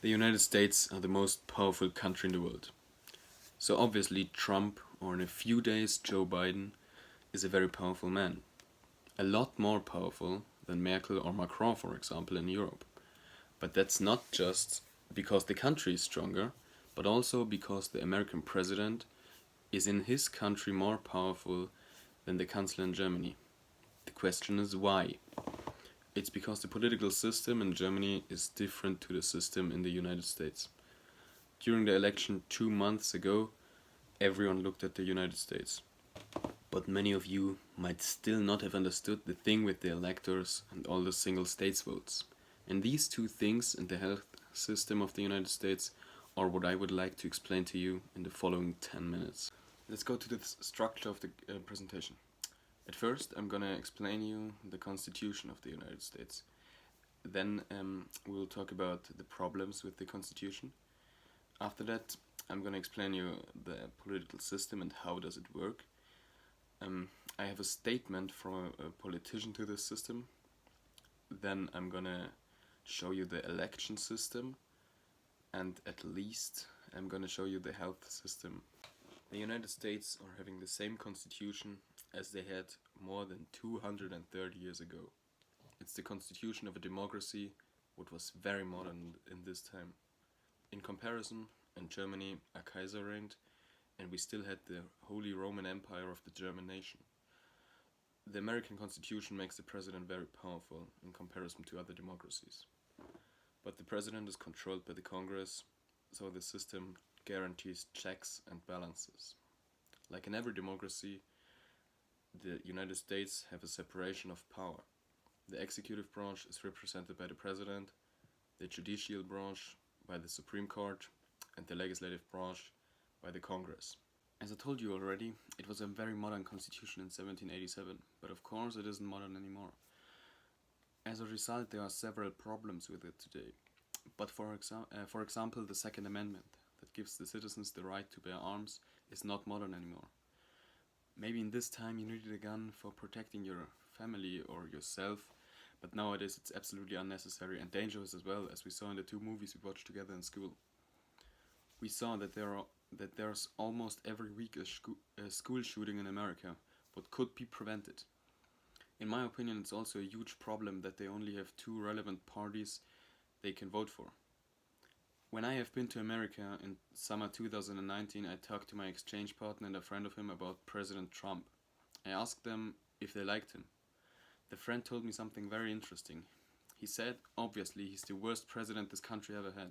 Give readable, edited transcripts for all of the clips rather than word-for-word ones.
The United States are the most powerful country in the world. So obviously Trump, or in a few days Joe Biden, is a very powerful man. A lot more powerful than Merkel or Macron, for example, in Europe. But that's not just because the country is stronger, but also because the American president is in his country more powerful than the Chancellor in Germany. The question is why? It's because the political system in Germany is different to the system in the United States. During the election 2 months ago, everyone looked at the United States. But many of you might still not have understood the thing with the electors and all the single states votes. And these two things in the health system of the United States are what I would like to explain to you in the following 10 minutes. Let's go to the structure of the presentation. At first, I'm gonna explain you the Constitution of the United States. Then we'll talk about the problems with the Constitution. After that, I'm gonna explain you the political system and how does it work. I have a statement from a politician to this system. Then I'm gonna show you the election system, and at least I'm gonna show you the health system. The United States are having the same constitution as they had more than 230 years ago. It's the constitution of a democracy, what was very modern in this time. In comparison, in Germany a Kaiser reigned, and we still had the Holy Roman Empire of the German nation. The American Constitution makes the president very powerful in comparison to other democracies. But the president is controlled by the Congress, so the system guarantees checks and balances. Like in every democracy, the United States have a separation of power. The executive branch is represented by the president, the judicial branch by the Supreme Court, and the legislative branch by the Congress. As I told you already, it was a very modern constitution in 1787, but of course it isn't modern anymore. As a result, there are several problems with it today. But for example, the Second Amendment, that gives the citizens the right to bear arms, is not modern anymore. Maybe in this time you needed a gun for protecting your family or yourself, but nowadays it's absolutely unnecessary and dangerous as well, as we saw in the two movies we watched together in school. We saw that there's almost every week a school shooting in America, but could be prevented. In my opinion, it's also a huge problem that they only have two relevant parties they can vote for. When I have been to America in summer 2019, I talked to my exchange partner and a friend of him about President Trump. I asked them if they liked him. The friend told me something very interesting. He said, obviously, he's the worst president this country ever had.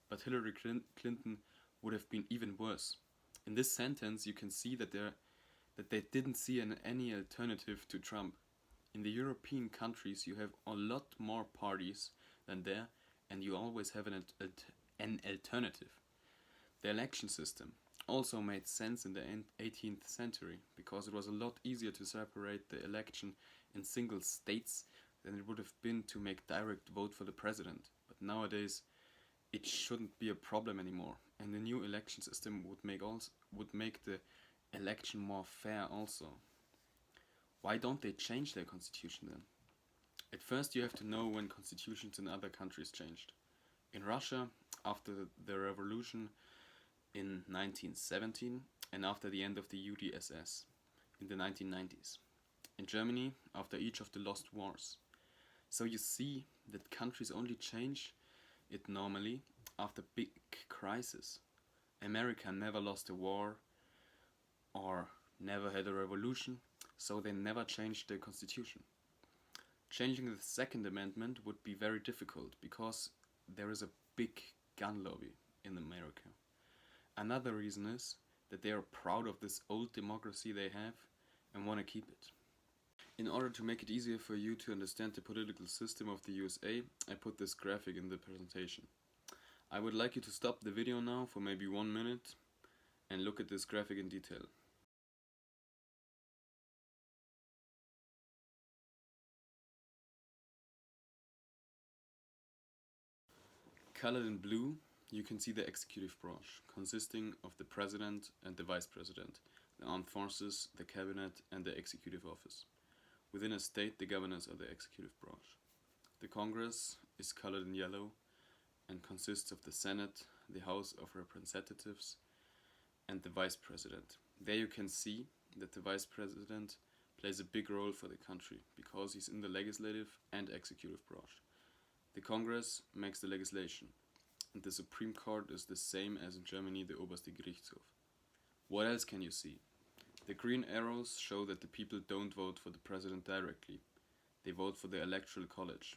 But Hillary Clinton would have been even worse. In this sentence, you can see that they didn't see any alternative to Trump. In the European countries, you have a lot more parties than there, and you always have an alternative. The election system also made sense in the 18th century, because it was a lot easier to separate the election in single states than it would have been to make direct vote for the president. But nowadays, it shouldn't be a problem anymore, and the new election system would make the election more fair also. Why don't they change their constitution then? At first, you have to know when constitutions in other countries changed. In Russia, after the revolution in 1917, and after the end of the UdSS in the 1990s. In Germany, after each of the lost wars. So you see that countries only change it normally after big crisis. America never lost a war or never had a revolution, so they never changed their constitution. Changing the Second Amendment would be very difficult because there is a big gun lobby in America. Another reason is that they are proud of this old democracy they have and want to keep it. In order to make it easier for you to understand the political system of the USA, I put this graphic in the presentation. I would like you to stop the video now for maybe 1 minute and look at this graphic in detail. Colored in blue, you can see the executive branch, consisting of the president and the vice president, the armed forces, the cabinet, and the executive office. Within a state, the governors are the executive branch. The Congress is colored in yellow, and consists of the Senate, the House of Representatives, and the Vice President. There you can see that the Vice President plays a big role for the country because he's in the legislative and executive branch. The Congress makes the legislation, and the Supreme Court is the same as in Germany, the Oberste Gerichtshof. What else can you see? The green arrows show that the people don't vote for the president directly. They vote for the Electoral College,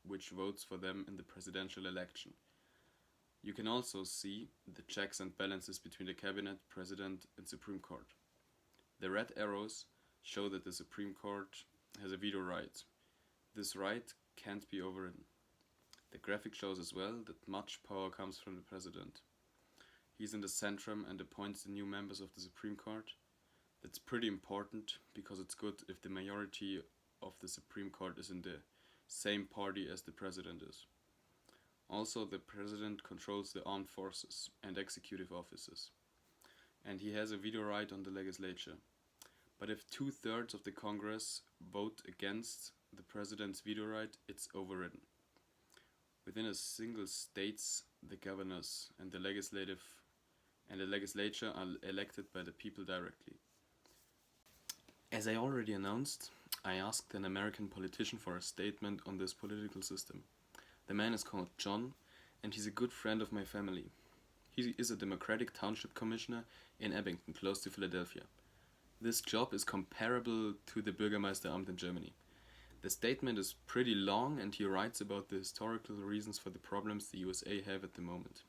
which votes for them in the presidential election. You can also see the checks and balances between the cabinet, president, and Supreme Court. The red arrows show that the Supreme Court has a veto right. This right can't be overridden. The graphic shows as well that much power comes from the president. He's in the centrum and appoints the new members of the Supreme Court. That's pretty important because it's good if the majority of the Supreme Court is in the same party as the president is. Also, the president controls the armed forces and executive offices, and he has a veto right on the legislature. But if 2/3 of the Congress vote against the president's veto right, it's overridden. Within a single states, the governors and the legislature are elected by the people directly. As I already announced, I asked an American politician for a statement on this political system. The man is called John, and he's a good friend of my family. He is a Democratic Township Commissioner in Abington, close to Philadelphia. This job is comparable to the Bürgermeisteramt in Germany. The statement is pretty long, and he writes about the historical reasons for the problems the USA have at the moment.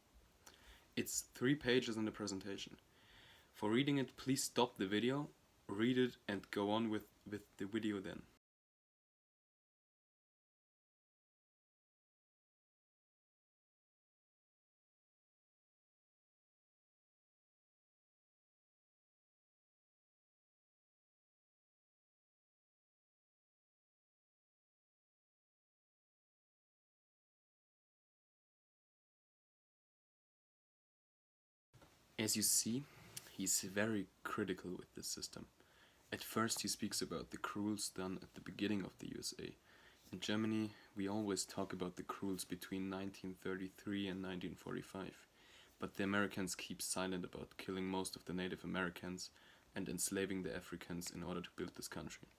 It's 3 pages in the presentation. For reading it, please stop the video, read it, and go on with the video then. As you see, he's very critical with this system. At first he speaks about the cruels done at the beginning of the USA. In Germany, we always talk about the cruels between 1933 and 1945, but the Americans keep silent about killing most of the Native Americans and enslaving the Africans in order to build this country.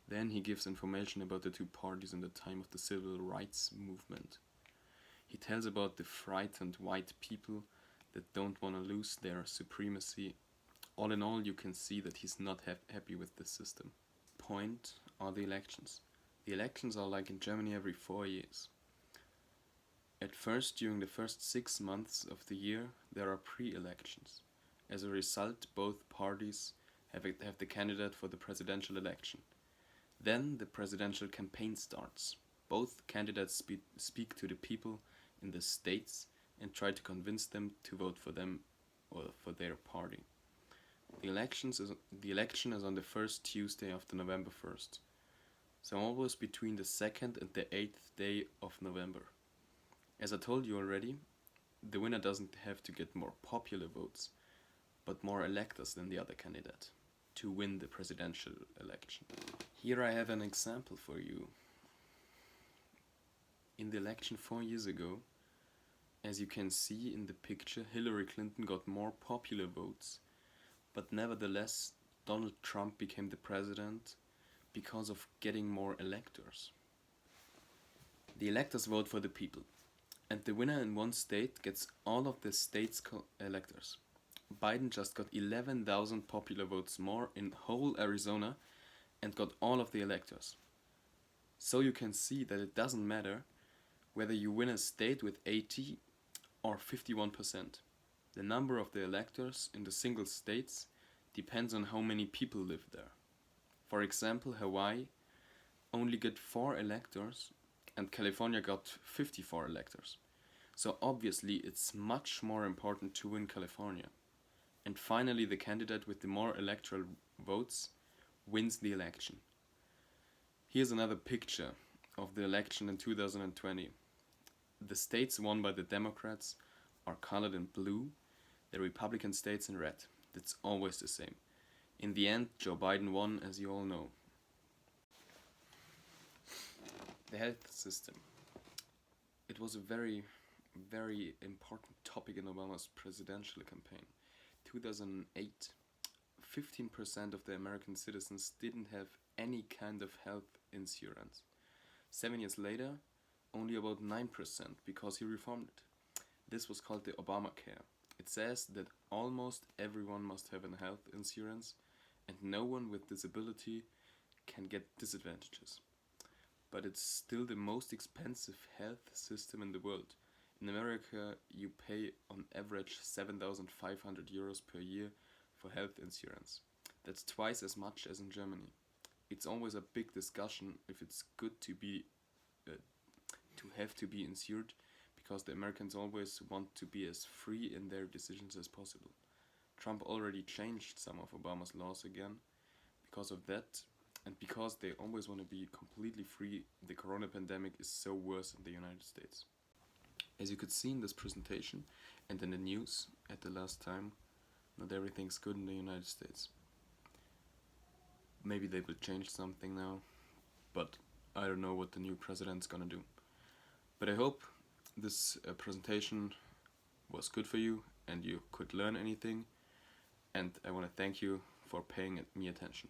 Then he gives information about the two parties in the time of the civil rights movement. He tells about the frightened white people that don't want to lose their supremacy. All in all, you can see that he's not happy with this system. Point are the elections. The elections are like in Germany every 4 years. At first, during the first 6 months of the year, there are pre-elections. As a result, both parties have the candidate for the presidential election. Then the presidential campaign starts. Both candidates speak to the people in the states and try to convince them to vote for them or for their party. The election is on the first Tuesday after November 1st, so always between the 2nd and the 8th day of November. As I told you already, the winner doesn't have to get more popular votes, but more electors than the other candidate to win the presidential election. Here I have an example for you. In the election 4 years ago, as you can see in the picture, Hillary Clinton got more popular votes, but nevertheless Donald Trump became the president because of getting more electors. The electors vote for the people, and the winner in one state gets all of the state's electors. Biden just got 11,000 popular votes more in whole Arizona and got all of the electors. So you can see that it doesn't matter whether you win a state with 80 or 51%. The number of the electors in the single states depends on how many people live there. For example, Hawaii only got 4 electors and California got 54 electors. So obviously it's much more important to win California. And finally, the candidate with the more electoral votes wins the election. Here's another picture of the election in 2020. The states won by the Democrats are colored in blue, the Republican states in red. That's always the same. In the end, Joe Biden won, as you all know. The health system. It was a very, very important topic in Obama's presidential campaign. 2008, 15% of the American citizens didn't have any kind of health insurance. 7 years later, only about 9% because he reformed it. This was called the Obamacare. It says that almost everyone must have a health insurance and no one with disability can get disadvantages. But it's still the most expensive health system in the world. In America, you pay on average 7,500 euros per year for health insurance. That's twice as much as in Germany. It's always a big discussion if it's good to have to be insured because the Americans always want to be as free in their decisions as possible. Trump already changed some of Obama's laws again because of that, and because they always want to be completely free. The corona pandemic is so worse in the United States. As you could see in this presentation and in the news at the last time, not everything's good in the United States. Maybe they will change something now, but I don't know what the new president's gonna do. But I hope this presentation was good for you and you could learn anything, and I want to thank you for paying me attention.